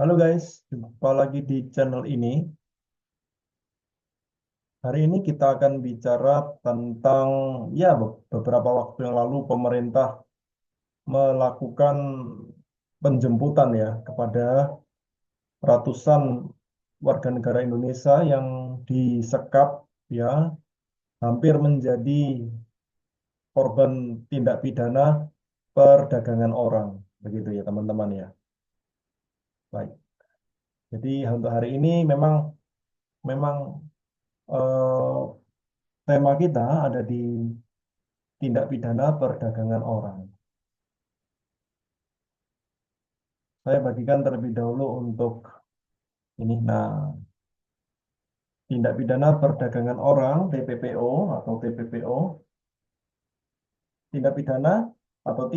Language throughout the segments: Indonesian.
Halo guys, jumpa lagi di channel ini. Hari ini kita akan bicara tentang beberapa waktu yang lalu pemerintah melakukan penjemputan ya kepada ratusan warga negara Indonesia yang disekap ya hampir menjadi korban tindak pidana perdagangan orang. Begitu ya teman-teman ya. Baik. Jadi untuk hari ini memang memang eh, tema kita ada di tindak pidana perdagangan orang. Saya bagikan terlebih dahulu untuk ini. Nah, tindak pidana perdagangan orang (TPPO) atau TPPO, tindak pidana atau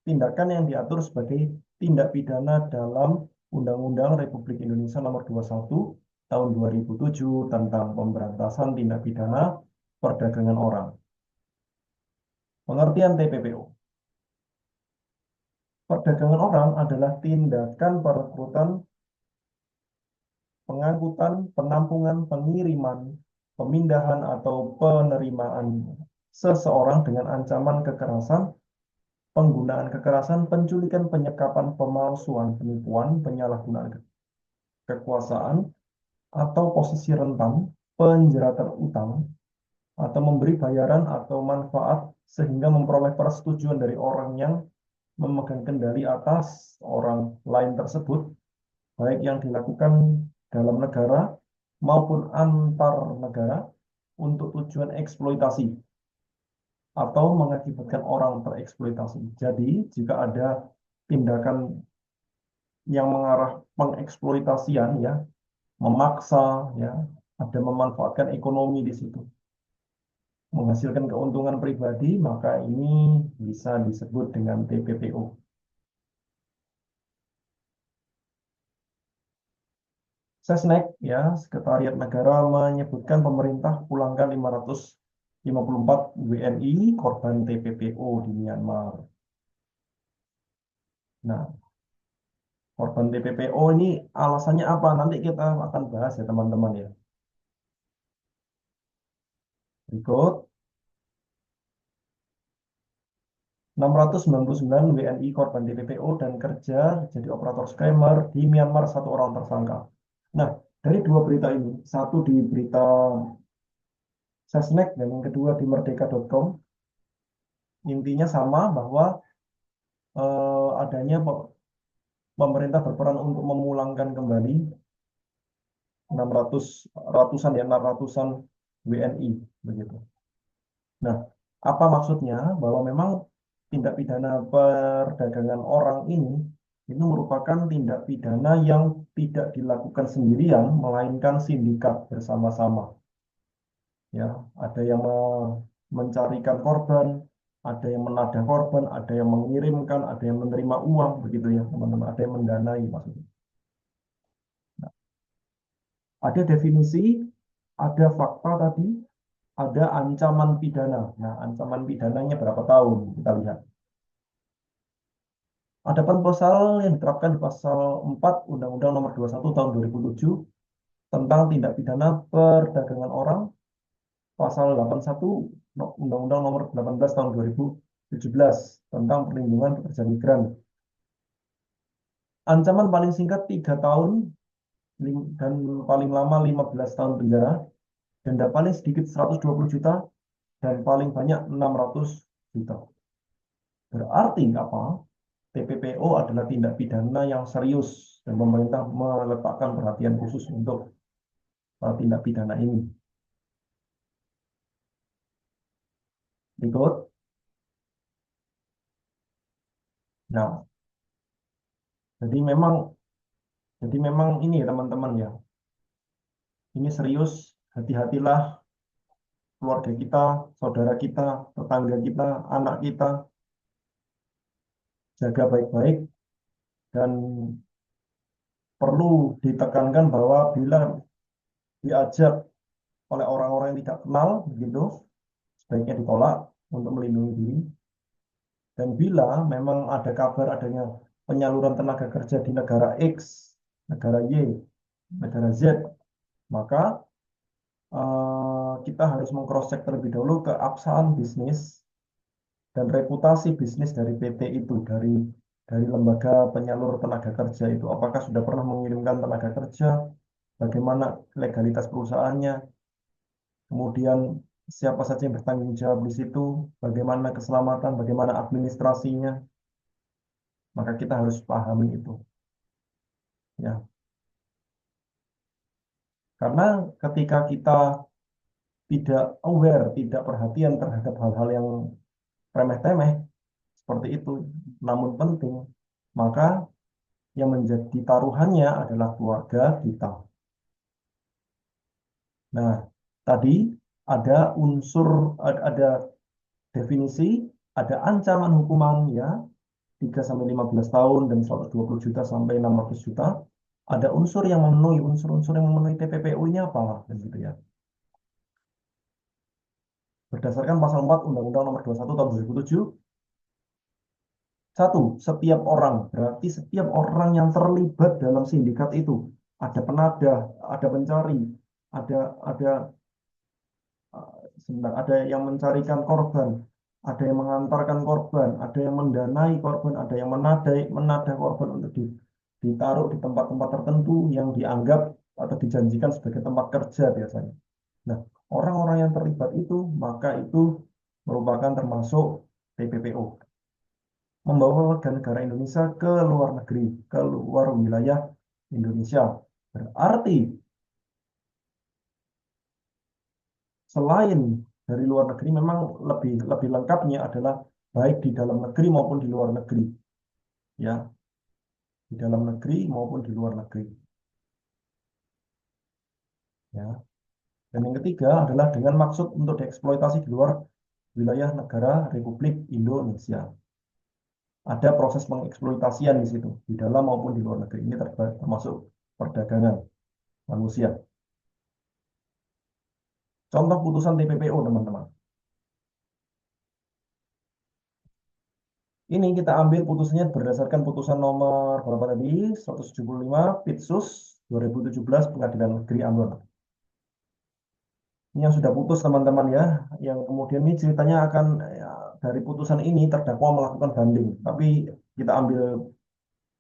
tindakan yang diatur sebagai tindak pidana dalam Undang-Undang Republik Indonesia Nomor 21 Tahun 2007 tentang pemberantasan tindak pidana perdagangan orang. Pengertian TPPO. Perdagangan orang adalah tindakan perekrutan, pengangkutan, penampungan, pengiriman, pemindahan, atau penerimaan seseorang dengan ancaman kekerasan, penggunaan kekerasan, penculikan, penyekapan, pemalsuan, penipuan, penyalahgunaan kekuasaan, atau posisi rentan, penjeratan utang, atau memberi bayaran atau manfaat sehingga memperoleh persetujuan dari orang yang memegang kendali atas orang lain tersebut, baik yang dilakukan dalam negara maupun antar negara untuk tujuan eksploitasi atau mengakibatkan orang tereksploitasi. Jadi, jika ada tindakan yang mengarah pengeksploitasian ya, memaksa ya, ada memanfaatkan ekonomi di situ, menghasilkan keuntungan pribadi, maka ini bisa disebut dengan TPPO. Sesnek, ya, Sekretariat Negara menyebutkan pemerintah pulangkan 554 WNI korban TPPO di Myanmar. Nah, korban TPPO ini alasannya apa? Nanti kita akan bahas ya teman-teman ya. Berikut, 699 WNI korban TPPO dan kerja jadi operator scammer di Myanmar, satu orang tersangka. Nah, dari dua berita ini, satu di berita Sesnek dan yang kedua di merdeka.com, intinya sama bahwa adanya pemerintah berperan untuk memulangkan kembali 600 ratusan ya 600-an WNI begitu. Nah, apa maksudnya? Bahwa memang tindak pidana perdagangan orang ini itu merupakan tindak pidana yang tidak dilakukan sendirian, melainkan sindikat bersama-sama. Ya, ada yang mencarikan korban, ada yang menadah korban, ada yang mengirimkan, ada yang menerima uang, begitu ya teman-teman, ada yang mendanai maksudnya. Ada definisi, ada fakta tadi, ada ancaman pidana. Nah, ancaman pidananya berapa tahun? Kita lihat. Ada pasal yang diterapkan di pasal 4 Undang-Undang Nomor 21 Tahun 2007 tentang tindak pidana perdagangan orang, pasal 81 Undang-Undang Nomor 18 Tahun 2017 tentang perlindungan pekerja migran. Ancaman paling singkat 3 tahun dan paling lama 15 tahun penjara, denda paling sedikit 120 juta dan paling banyak 600 juta. Berarti apa? TPPO adalah tindak pidana yang serius dan pemerintah meletakkan perhatian khusus untuk tindak pidana ini. Berikut. Nah, jadi memang ini ya teman-teman ya. Ini serius, hati-hatilah keluarga kita, saudara kita, tetangga kita, anak kita, jaga baik-baik dan perlu ditekankan bahwa bila diajak oleh orang-orang yang tidak kenal begitu, sebaiknya ditolak untuk melindungi diri. Dan bila memang ada kabar adanya penyaluran tenaga kerja di negara X negara Y, negara Z, maka kita harus meng-cross-check terlebih dahulu keabsahan bisnis dan reputasi bisnis dari PT itu, dari lembaga penyalur tenaga kerja itu, apakah sudah pernah mengirimkan tenaga kerja, bagaimana legalitas perusahaannya, kemudian siapa saja yang bertanggung jawab di situ, bagaimana keselamatan, bagaimana administrasinya, maka kita harus pahami itu. Ya, karena ketika kita tidak aware, tidak perhatian terhadap hal-hal yang remeh-temeh seperti itu, namun penting, maka yang menjadi taruhannya adalah keluarga kita. Nah, tadi ada unsur, ada definisi, ada ancaman hukuman ya, 3 sampai 15 tahun dan 120 juta sampai 600 juta. Ada unsur yang memenuhi, unsur-unsur yang memenuhi TPPU ini apa? Begitu ya. Berdasarkan pasal 4 Undang-Undang Nomor 21 Tahun 2007, satu, setiap orang, berarti setiap orang yang terlibat dalam sindikat itu, ada penadah, ada pencari, ada sebentar, ada yang mencarikan korban, ada yang mengantarkan korban, ada yang mendanai korban, ada yang menadah korban untuk ditaruh di tempat-tempat tertentu yang dianggap atau dijanjikan sebagai tempat kerja biasanya. Nah, orang-orang yang terlibat itu, maka itu merupakan termasuk TPPO. Membawa warga negara Indonesia ke luar negeri, ke luar wilayah Indonesia. Berarti selain dari luar negeri memang lebih lebih lengkapnya adalah baik di dalam negeri maupun di luar negeri, ya, di dalam negeri maupun di luar negeri, ya. Dan yang ketiga adalah dengan maksud untuk dieksploitasi di luar wilayah negara Republik Indonesia. Ada proses pengeksploitasian di situ, di dalam maupun di luar negeri. Ini termasuk perdagangan manusia. Contoh putusan TPPO, teman-teman. Ini kita ambil putusannya berdasarkan putusan nomor berapa tadi? 175 Pitsus 2017 Pengadilan Negeri Ambon. Ini yang sudah putus teman-teman ya. Yang kemudian ini ceritanya akan ya, dari putusan ini terdakwa melakukan banding. Tapi kita ambil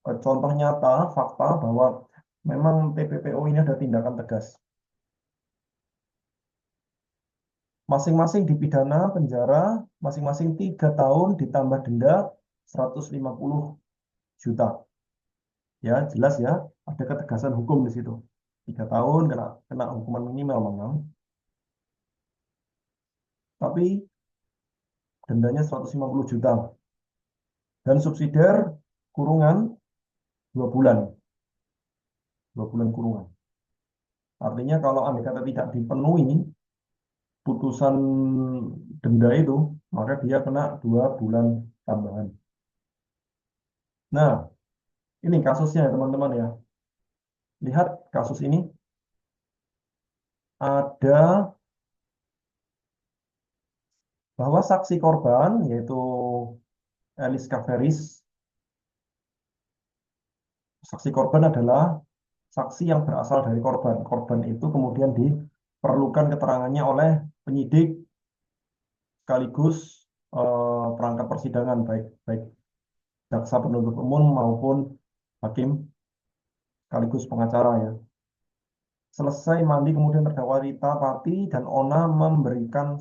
contoh nyata, fakta bahwa memang TPPO ini ada tindakan tegas. Masing-masing dipidana penjara, masing-masing 3 tahun ditambah denda 150 juta. Ya, jelas ya, ada ketegasan hukum di situ. 3 tahun kena kena hukuman minimal memang, tapi dendanya 150 juta dan subsidiar kurungan 2 bulan, 2 bulan kurungan. Artinya kalau andai kata tidak dipenuhi putusan denda itu, maka dia kena 2 bulan tambahan. Nah, ini kasusnya ya teman-teman ya. Lihat kasus ini ada bahwa saksi korban yaitu Eliska Feris. Saksi korban adalah saksi yang berasal dari korban. Korban itu kemudian diperlukan keterangannya oleh penyidik sekaligus perangkat persidangan baik baik jaksa penuntut umum maupun hakim sekaligus pengacara ya. Selesai mandi kemudian terdakwa Rita Pati dan Ona memberikan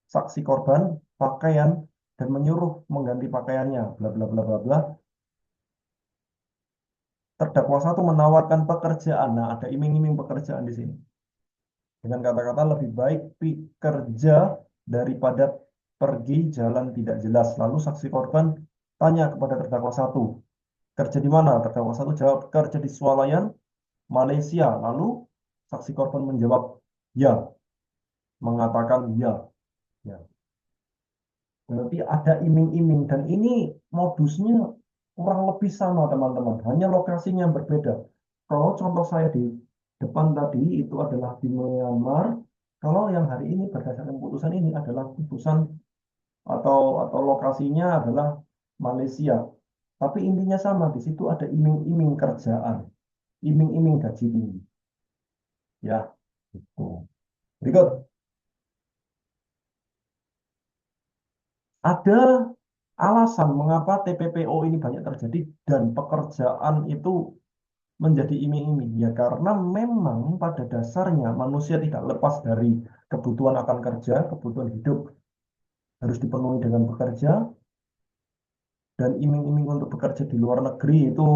saksi korban pakaian dan menyuruh mengganti pakaiannya bla bla bla bla bla. Terdakwa satu menawarkan pekerjaan. Nah, ada iming-iming pekerjaan di sini. Dengan kata-kata lebih baik bekerja daripada pergi jalan tidak jelas. Lalu saksi korban tanya kepada terdakwa satu, kerja di mana? Terdakwa satu jawab, kerja di Swalayan, Malaysia. Lalu saksi korban menjawab, ya, mengatakan ya. Ya. Berarti ada iming-iming dan ini modusnya kurang lebih sama teman-teman, hanya lokasinya yang berbeda. Kalau contoh saya di depan tadi itu adalah di Myanmar, kalau yang hari ini berdasarkan putusan ini adalah putusan atau lokasinya adalah Malaysia. Tapi intinya sama, di situ ada iming-iming kerjaan. iming-iming gaji tinggi. Ya, itu. Berikut, ada alasan mengapa TPPO ini banyak terjadi dan pekerjaan itu menjadi iming-iming. Ya, karena memang pada dasarnya manusia tidak lepas dari kebutuhan akan kerja, kebutuhan hidup harus dipenuhi dengan bekerja, dan iming-iming untuk bekerja di luar negeri itu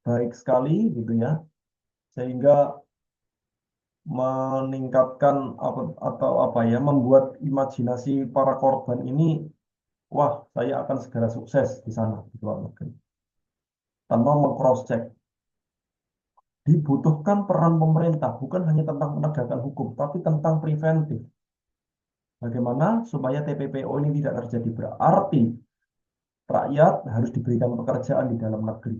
baik sekali gitu ya, sehingga meningkatkan atau apa ya, membuat imajinasi para korban ini, wah, saya akan segera sukses di sana di luar negeri, tanpa meng-cross-check. Dibutuhkan peran pemerintah bukan hanya tentang penegakan hukum, tapi tentang preventif. Bagaimana supaya TPPO ini tidak terjadi, berarti rakyat harus diberikan pekerjaan di dalam negeri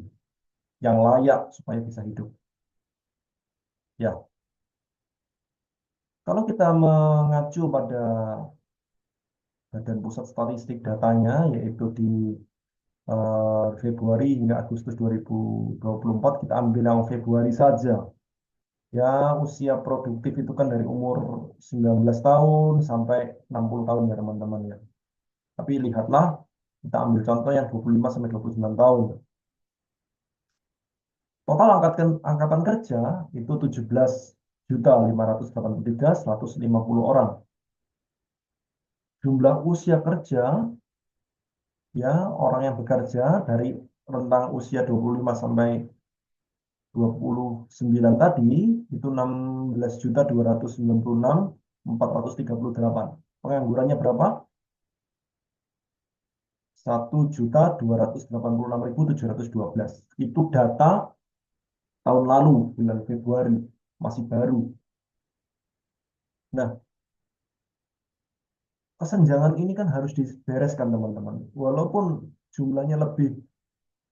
yang layak supaya bisa hidup. Ya, kalau kita mengacu pada Badan Pusat Statistik datanya, yaitu di Februari hingga Agustus 2024, kita ambil yang Februari saja. Ya, usia produktif itu kan dari umur 19 tahun sampai 60 tahun ya teman-teman ya. Tapi lihatlah, kita ambil contoh yang 25 sampai 29 tahun. Total angkatan kerja itu 17.583.150 orang. Jumlah usia kerja, ya, orang yang bekerja dari rentang usia 25 sampai 29 tadi itu 16.296.438. Penganggurannya berapa? 1.286.712. Itu data tahun lalu, bulan Februari, masih baru. Nah, kesenjangan ini kan harus dibereskan, teman-teman. Walaupun jumlahnya lebih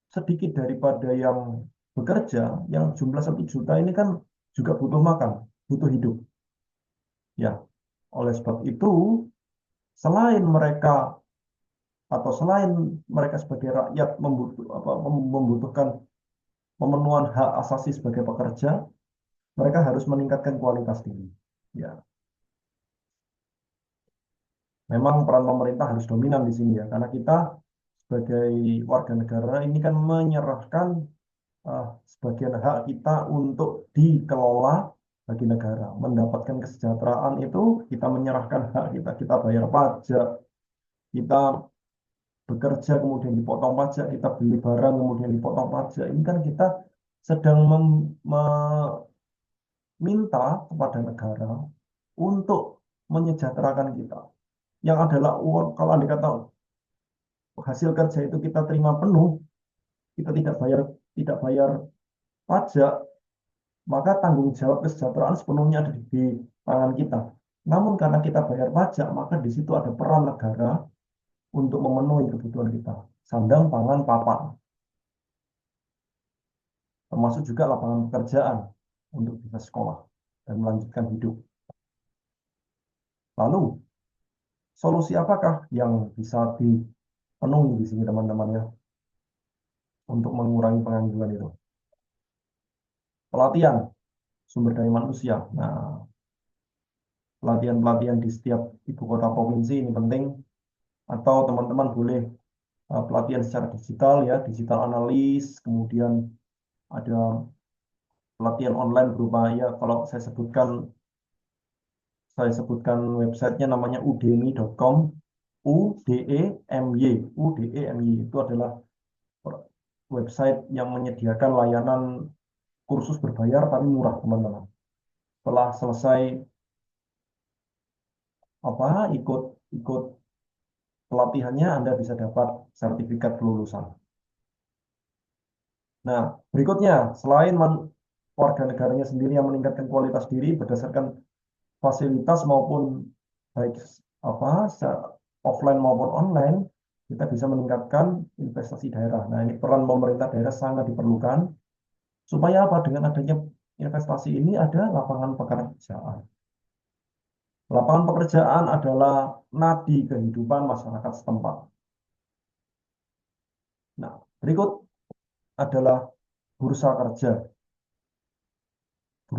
sedikit daripada yang bekerja, yang jumlah 1 juta ini kan juga butuh makan, butuh hidup. Ya, oleh sebab itu, selain mereka selain mereka sebagai rakyat membutuhkan pemenuhan hak asasi sebagai pekerja, mereka harus meningkatkan kualitas diri. Ya, memang peran pemerintah harus dominan di sini ya, karena kita sebagai warga negara ini kan menyerahkan sebagian hak kita untuk dikelola bagi negara. Mendapatkan kesejahteraan itu kita menyerahkan hak kita. Kita bayar pajak, kita bekerja kemudian dipotong pajak, kita beli barang kemudian dipotong pajak. Ini kan kita sedang meminta kepada negara untuk menyejahterakan kita. Yang adalah uang, kalau Anda kata hasil kerja itu kita terima penuh, kita tidak bayar pajak, maka tanggung jawab kesejahteraan sepenuhnya ada di tangan kita. Namun karena kita bayar pajak, maka di situ ada peran negara untuk memenuhi kebutuhan kita. Sandang, pangan, papan, termasuk juga lapangan pekerjaan untuk bisa sekolah dan melanjutkan hidup. Lalu, solusi apakah yang bisa dipenuhi di sini teman-teman ya, untuk mengurangi pengangguran itu? Pelatihan sumber daya manusia. Nah, pelatihan-pelatihan di setiap ibu kota provinsi ini penting, atau teman-teman boleh pelatihan secara digital ya, digital analis, kemudian ada pelatihan online berupa ya, kalau saya sebutkan websitenya namanya udemy.com, UDEMY, UDEMY itu adalah website yang menyediakan layanan kursus berbayar tapi murah teman-teman. Setelah selesai ikut ikut pelatihannya, Anda bisa dapat sertifikat kelulusan. Nah, berikutnya, selain warga negaranya sendiri yang meningkatkan kualitas diri berdasarkan fasilitas maupun baik secara offline maupun online, kita bisa meningkatkan investasi daerah. Nah, ini peran pemerintah daerah sangat diperlukan. Supaya apa? Dengan adanya investasi ini ada lapangan pekerjaan. Lapangan pekerjaan adalah nadi kehidupan masyarakat setempat. Nah, berikut adalah bursa kerja.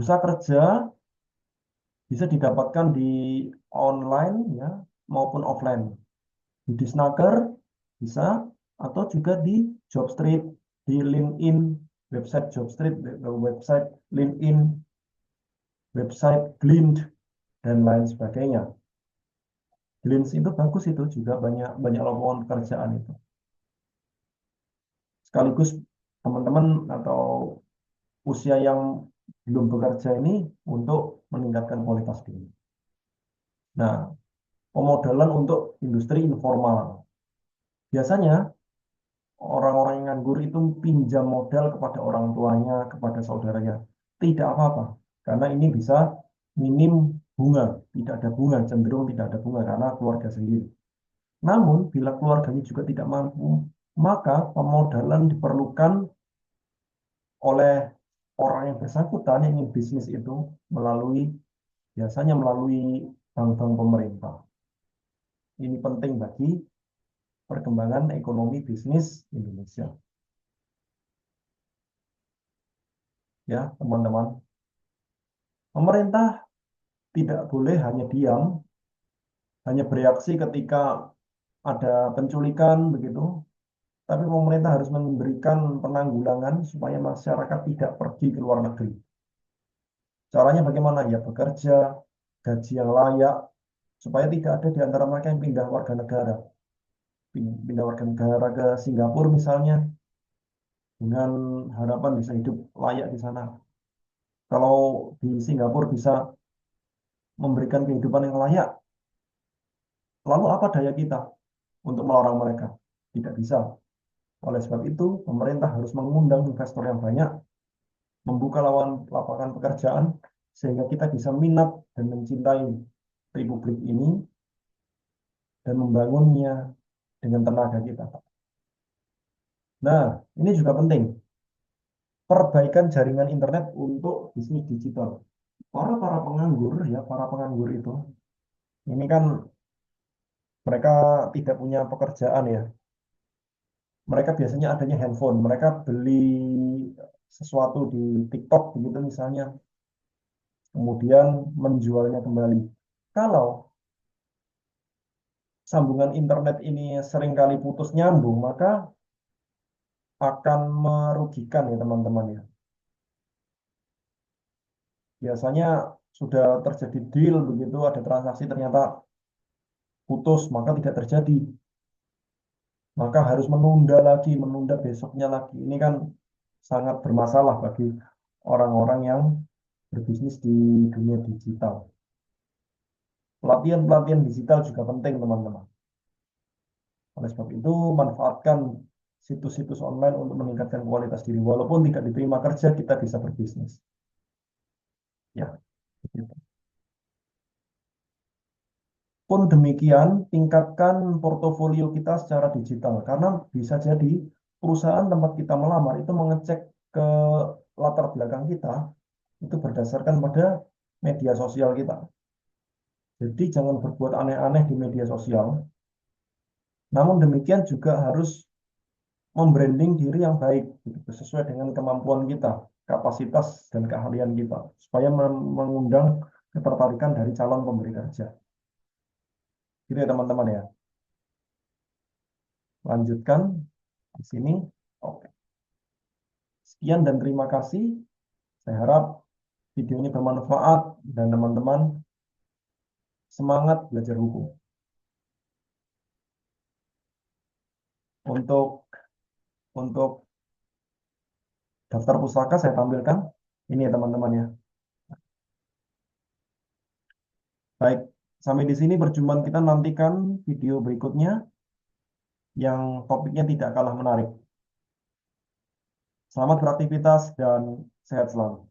bursa kerja bisa didapatkan di online ya maupun offline. Di Disnaker bisa atau juga di Jobstreet, di LinkedIn, website Jobstreet, website LinkedIn, website Glint dan lain sebagainya. Glint itu bagus itu juga banyak banyak lowongan pekerjaan itu. Sekaligus teman-teman atau usia yang belum bekerja ini untuk meningkatkan kualitas diri. Nah, pemodalan untuk industri informal. Biasanya orang-orang yang nganggur itu pinjam modal kepada orang tuanya, kepada saudaranya. Tidak apa-apa, karena ini bisa minim bunga, tidak ada bunga, cenderung tidak ada bunga karena keluarga sendiri. Namun, bila keluarganya juga tidak mampu, maka pemodalan diperlukan oleh orang yang bersangkutan yang ingin bisnis itu melalui biasanya melalui bank-bank pemerintah. Ini penting bagi perkembangan ekonomi bisnis Indonesia. Ya, teman-teman. Pemerintah tidak boleh hanya diam, hanya bereaksi ketika ada penculikan begitu, tapi pemerintah harus memberikan penanggulangan supaya masyarakat tidak pergi ke luar negeri. Caranya bagaimana? Ya bekerja, gaji yang layak, supaya tidak ada di antara mereka yang pindah warga negara. Pindah warga negara ke Singapura misalnya, dengan harapan bisa hidup layak di sana. Kalau di Singapura bisa memberikan kehidupan yang layak, lalu apa daya kita untuk melarang mereka? Tidak bisa. Oleh sebab itu, pemerintah harus mengundang investor yang banyak, membuka lapangan pekerjaan, sehingga kita bisa minat dan mencintai republik ini dan membangunnya dengan tenaga kita. Nah, ini juga penting. Perbaikan jaringan internet untuk bisnis digital. Para penganggur ya, para penganggur itu, ini kan mereka tidak punya pekerjaan ya. Mereka biasanya adanya handphone. Mereka beli sesuatu di TikTok begitu misalnya, kemudian menjualnya kembali. Kalau sambungan internet ini seringkali putus nyambung, maka akan merugikan ya teman-teman ya. Biasanya sudah terjadi deal begitu, ada transaksi ternyata putus, maka tidak terjadi. Maka harus menunda lagi, menunda besoknya lagi. Ini kan sangat bermasalah bagi orang-orang yang berbisnis di dunia digital. Pelatihan-pelatihan digital juga penting, teman-teman. Oleh sebab itu, manfaatkan situs-situs online untuk meningkatkan kualitas diri. Walaupun tidak diterima kerja, kita bisa berbisnis. Ya, gitu. Pun demikian, tingkatkan portofolio kita secara digital. Karena bisa jadi perusahaan tempat kita melamar itu mengecek ke latar belakang kita, itu berdasarkan pada media sosial kita. Jadi jangan berbuat aneh-aneh di media sosial. Namun demikian juga harus membranding diri yang baik, gitu, sesuai dengan kemampuan kita, kapasitas dan keahlian kita, supaya mengundang ketertarikan dari calon pemberi kerja. Gitu ya teman-teman ya. Lanjutkan di sini. Oke. Sekian dan terima kasih. Saya harap video ini bermanfaat dan teman-teman semangat belajar hukum. Untuk untuk daftar pustaka saya tampilkan. Ini ya teman-teman ya. Baik, sampai di sini perjumpaan kita, nantikan video berikutnya yang topiknya tidak kalah menarik. Selamat beraktivitas dan sehat selalu.